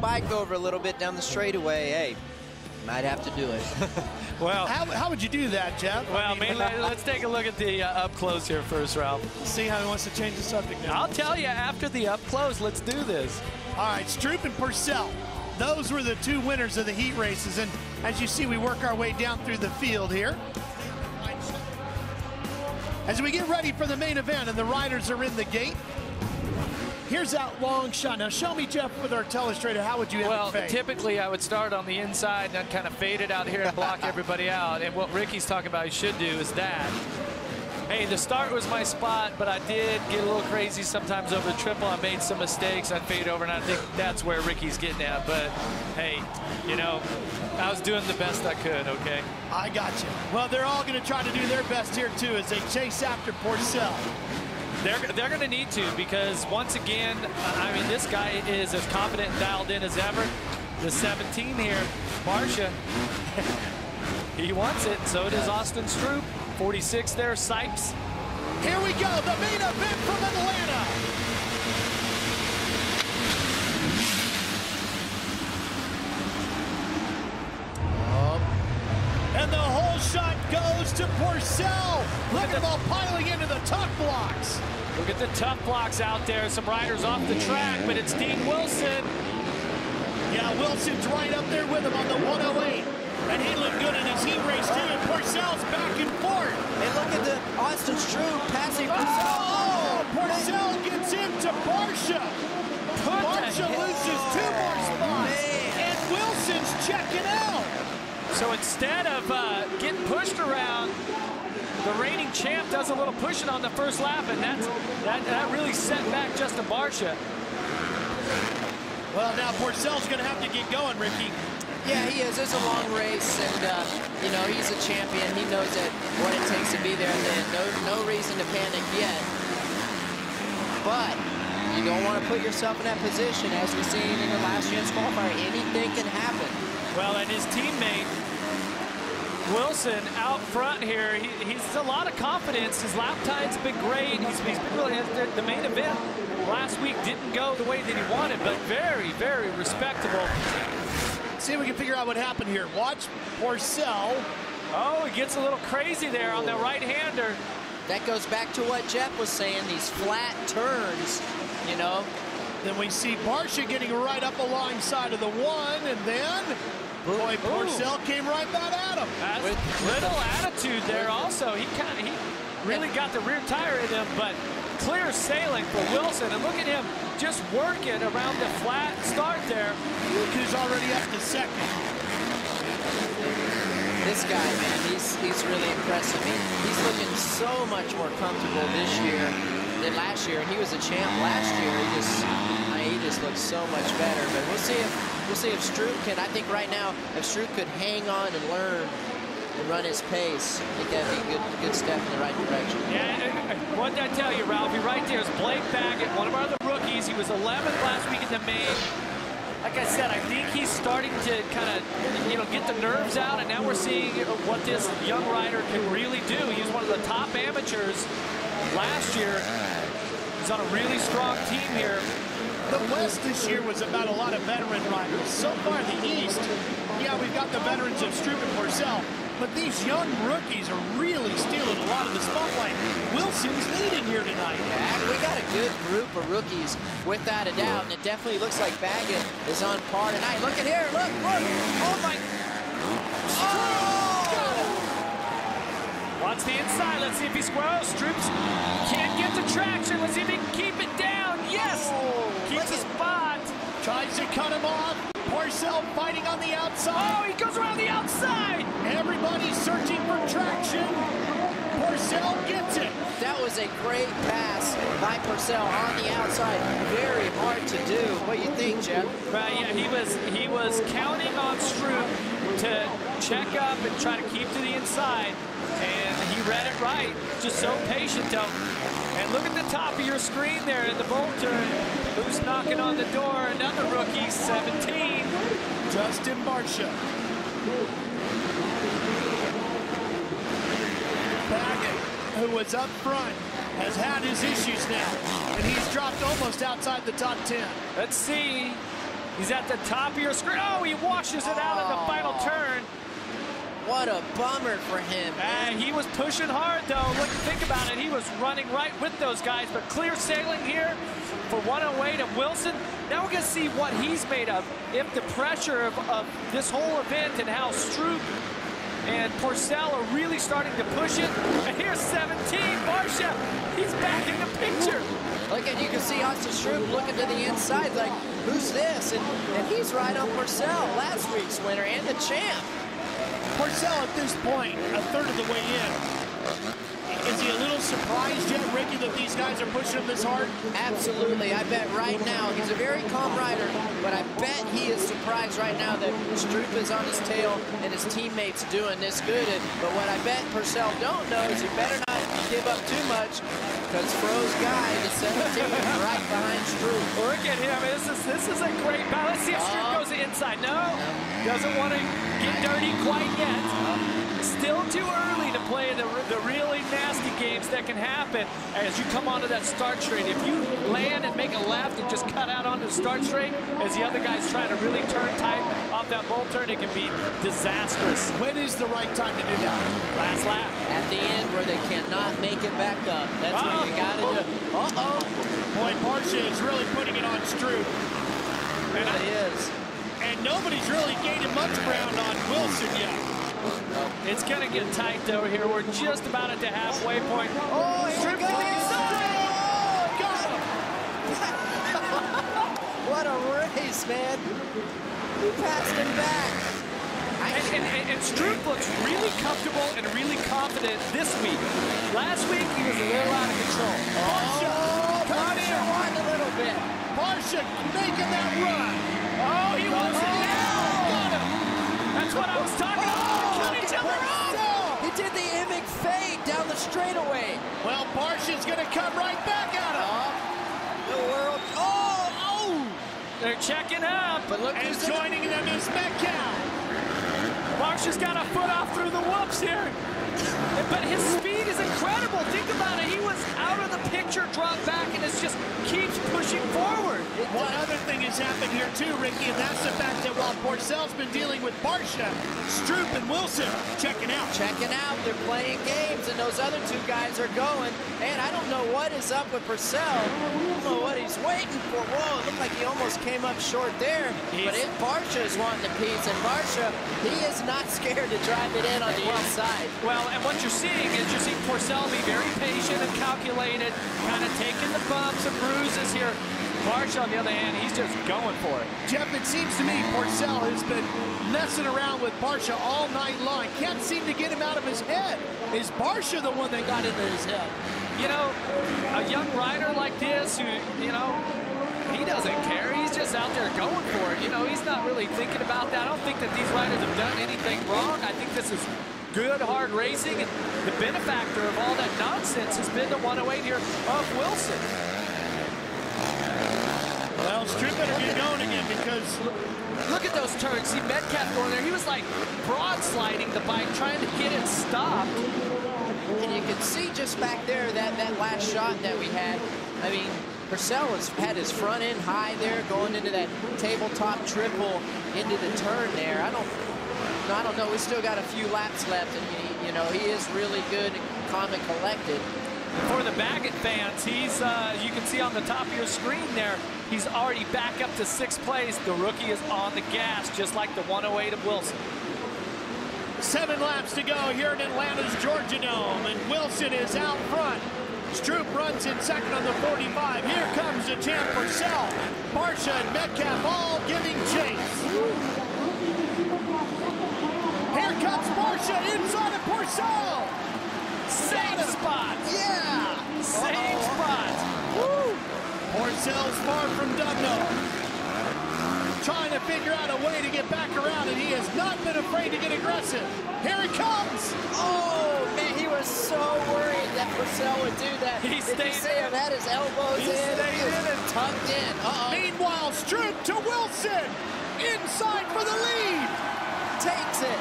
bike over a little bit down the straightaway, hey, might have to do it. Well, how would you do that, Jeff? Well, let's take a look at the up close here first, Ralph. See how he wants to change the subject now. I'll tell you after the up close. Let's do this. All right, Stroop and Purcell. Those were the two winners of the heat races. And as you see, we work our way down through the field here. As we get ready for the main event and the riders are in the gate, here's that long shot. Now show me, Jeff, with our telestrator, how would you end the fade? Well, typically I would start on the inside and then kind of fade it out here and block everybody out. And what Ricky's talking about he should do is that. Hey, the start was my spot, but I did get a little crazy sometimes over the triple. I made some mistakes. I'd fade over, and I think that's where Ricky's getting at. But, hey, you know, I was doing the best I could, okay? I got you. Well, they're all going to try to do their best here, too, as they chase after Purcell. They're going to need to, because once again, I mean, this guy is as confident and dialed in as ever. The 17 here, Barsha, he wants it. So does Austin Stroop. 46 there, Sipes. Here we go, the main event from Atlanta. And the whole shot goes to Purcell. Look at them all piling into the tough blocks. Look at the tough blocks out there. Some riders off the track, but it's Dean Wilson. Yeah, Wilson's right up there with him on the 108. And he looked good in his heat race, too. And Purcell's back and forth. And look at the Austin Stroop passing Purcell. Oh, Purcell gets into Barsha. Barsha loses 2 more spots. And Wilson's checking out. So instead of getting pushed around, the reigning champ does a little pushing on the first lap, and that really set back Justin Barsha. Well, now Purcell's going to have to get going, Ricky. Yeah, he is. It's a long race, and, you know, he's a champion. He knows what it takes to be there at the end. No reason to panic yet. But you don't want to put yourself in that position. As we've seen in the last chance qualifier, anything can happen. Well, and his teammate, Wilson, out front here, he's a lot of confidence. His lap time's been great. He's been really, the main event last week didn't go the way that he wanted, but very, very respectable. See if we can figure out what happened here. Watch Purcell. Oh, he gets a little crazy there on the right-hander. That goes back to what Jeff was saying, these flat turns, you know. Then we see Barsha getting right up alongside of the 1, and then boy, Purcell came right back at him. With little attitude there also. He really got the rear tire in him, but clear sailing for Wilson. And look at him just working around the flat start there. Look who's already up to second. This guy, man, he's really impressive. He's looking so much more comfortable this year than last year. And he was a champ last year. He just looks so much better. But we'll see if Stroop can. I think right now, if Stroop could hang on and learn and run his pace, I think that'd be a good step in the right direction. Yeah, what did I tell you, Ralphie? Right there is Blake Baggett, one of our other rookies. He was 11th last week in the main. Like I said, I think he's starting to kind of, you know, get the nerves out, and now we're seeing what this young rider can really do. He was one of the top amateurs last year. He's on a really strong team here. The West this year was about a lot of veteran riders. So far the East, yeah, we've got the veterans of Stroop and Purcell, but these young rookies are really stealing a lot of the spotlight. Wilson's leading here tonight. Yeah, we got a good group of rookies, without a doubt, and it definitely looks like Baggett is on par tonight. Look at here, look. Oh, my. Oh! Watch the inside. Let's see if he squirrels. Stroops can't get the traction. Let's see if he can keep it down. Yes! Keeps the spot. Tries to cut him off. Purcell fighting on the outside. Oh, he goes around the outside. Everybody's searching for traction. Purcell gets it. That was a great pass by Purcell on the outside. Very hard to do. What do you think, Jeff? Yeah, he was counting on Stroop to check up and try to keep to the inside, and he read it right. Just so patient, though. And look at the top of your screen there in the bolt turn. Who's knocking on the door? Another rookie, 17. Justin Barsha. Baggett, who was up front, has had his issues now, and he's dropped almost outside the top 10. Let's see He's at the top of your screen. Oh, he washes it out in the final turn. What a bummer for him. He was pushing hard, though. Look, think about it. He was running right with those guys, but clear sailing here for 108 of Wilson. Now we're going to see what he's made of. If the pressure of this whole event and how Stroop and Porcel are really starting to push it. And here's 17, Barsha. He's back in the picture. Look, and you can see Austin Stroop looking to the inside like, who's this? And he's right on Porcel, last week's winner and the champ. Porcel at this point, a third of the way in. Is he a little surprised yet, Ricky, that these guys are pushing him this hard? Absolutely. I bet right now, he's a very calm rider, but I bet he is surprised right now that Stroop is on his tail and his teammates doing this good. But what I bet Porcel don't know is he better not give up too much, because Fro's guy, the 17, right behind Stroop. Look at him. This is a great battle. Let's see if Stroop goes inside. No, doesn't want to get dirty quite yet. Still too early to play the really nasty games that can happen as you come onto that start straight. If you land and make a left and just cut out onto the start straight, as the other guy's trying to really turn tight off that bull turn, it can be disastrous. When is the right time to do that? Last lap. At the end where they cannot make it back up. That's what you got to do. Boy, Barsha is really putting it on Stroop. It really is. And nobody's really gaining much ground on Wilson yet. It's going to get tight, though, here. We're just about at the halfway point. Oh, here we go! What a race, man. He passed him back. And Stroop looks really comfortable and really confident this week. Last week, he was a little out of control. Barsha won a little bit. Barsha making that run. Oh, he wants it now. Got him. That's what I was talking about. Each other off. He did the Emig fade down the straightaway. Well, Barsha's going to come right back at him. The world. They're checking up. But look, and joining them is Metcalf. Barsha's got a foot off through the whoops here. But his speed is incredible. Think about it. He was out of the picture, dropped back, and it just keeps pushing forward. One other thing has happened here too, Ricky, and that's the fact that while Porcel's been dealing with Barsha, Stroop and Wilson checking out. They're playing games, and those other two guys are going. And I don't know what is up with Porcel. I don't know what he's waiting for. Whoa, it looked like he almost came up short there. But if Barsha is wanting a piece, and Barsha, he is not scared to drive it in on the inside. Well, and what you're seeing is you're seeing Porcel be very patient and calculated, kind of taking the bumps and bruises here. Barsha, on the other hand, he's just going for it. Jeff, it seems to me Porcel has been messing around with Barsha all night long. Can't seem to get him out of his head. Is Barsha the one that got into his head? You know, a young rider like this who, you know, he doesn't care. He's just out there going for it. You know, he's not really thinking about that. I don't think that these riders have done anything wrong. I think this is good, hard racing, and the benefactor of all that nonsense has been the 108 here of Wilson. Well, Stroop better get going again because look at those turns. See Metcalf going there. He was like broad sliding the bike, trying to get it stopped. And you can see just back there that last shot that we had. I mean, Porcel had his front end high there, going into that tabletop triple into the turn there. I don't know. We still got a few laps left, and you know, he is really good, calm and collected. For the Baggett fans, he's you can see on the top of your screen there, he's already back up to 6th place. The rookie is on the gas, just like the 108 of Wilson. 7 laps to go here in Atlanta's Georgia Dome, and Wilson is out front. Stroop runs in second on the 45. Here comes the champ Porcel. Barsha and Metcalf all giving chase. Here comes Barsha inside of Porcel. Same spot. Yeah. Same spot. Woo. Porcel's far from done though. Trying to figure out a way to get back around, and he has not been afraid to get aggressive. Here he comes. Oh, man, he was so worried that Porcel would do that. He stayed in. Had his elbows in and tucked in. Meanwhile, Stroop to Wilson. Inside for the lead. Takes it.